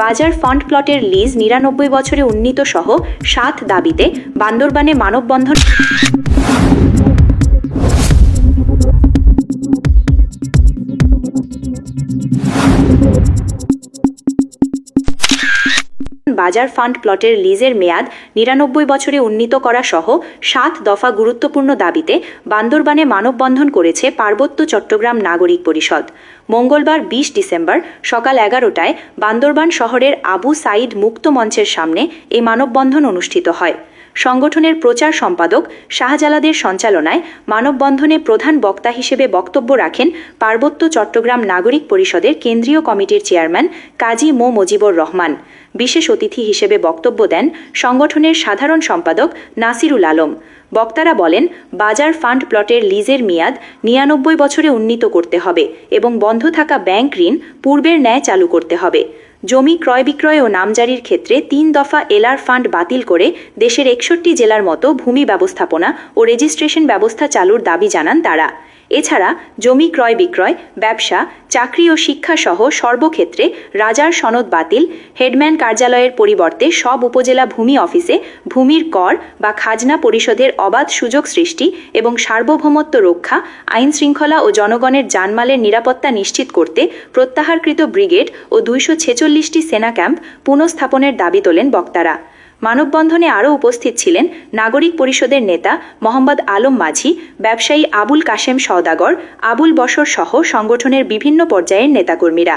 বাজার ফান্ড প্লটের লিজ ৯৯ বছরে উন্নীত সহ ৭ দাবিতে বান্দরবানে মানববন্ধন। বাজার ফান্ড প্লটের লিজের মেয়াদ ৯৯ বছরে উন্নীত করা সহ ৭ দফা গুরুত্বপূর্ণ দাবিতে বান্দরবানে মানববন্ধন করেছে পার্বত্য চট্টগ্রাম নাগরিক পরিষদ। মঙ্গলবার ২০ ডিসেম্বর সকাল ১১টায় বান্দরবান শহরের আবু সাইদ মুক্ত মঞ্চের সামনে এই মানববন্ধন অনুষ্ঠিত হয়। সংগঠনের প্রচার সম্পাদক শাহজালাদের সঞ্চালনায় মানববন্ধনে প্রধান বক্তা হিসেবে বক্তব্য রাখেন পার্বত্য চট্টগ্রাম নাগরিক পরিষদের কেন্দ্রীয় কমিটির চেয়ারম্যান কাজী মো মুজিবুর রহমান। বিশেষ অতিথি হিসেবে বক্তব্য দেন সংগঠনের সাধারণ সম্পাদক নাসিরুল আলম। বক্তারা বলেন, বাজার ফান্ড প্লটের লিজের মেয়াদ ৯৯ বছরে উন্নীত করতে হবে এবং বন্ধ থাকা ব্যাংক ঋণ পূর্বের ন্যায় চালু করতে হবে। জমি ক্রয় বিক্রয় ও নামজারির ক্ষেত্রে ৩ দফা এলআর ফান্ড বাতিল করে দেশের ৬১ জেলার মতো ভূমি ব্যবস্থাপনা ও রেজিস্ট্রেশন ব্যবস্থা চালুর দাবি জানান তারা। এছাড়া জমি ক্রয় বিক্রয়, ব্যবসা, চাকরি ও শিক্ষা সহ সর্বক্ষেত্রে রাজার সনদ বাতিল, হেডম্যান কার্যালয়ের পরিবর্তে সব উপজেলা ভূমি অফিসে ভূমির কর বা খাজনা পরিশোধের অবাধ সুযোগ সৃষ্টি এবং সার্বভৌমত্ব রক্ষা, আইন শৃঙ্খলা ও জনগণের জানমালের নিরাপত্তা নিশ্চিত করতে প্রত্যাহারকৃত ব্রিগেড ও ২৪৬টি সেনা ক্যাম্প পুনঃস্থাপনের দাবি তোলেন বক্তারা। মানববন্ধনে আরও উপস্থিত ছিলেন নাগরিক পরিষদের নেতা মোহাম্মদ আলম মাঝি, ব্যবসায়ী আবুল কাশেম সওদাগর, আবুল বশর সহ সংগঠনের বিভিন্ন পর্যায়ের নেতাকর্মীরা।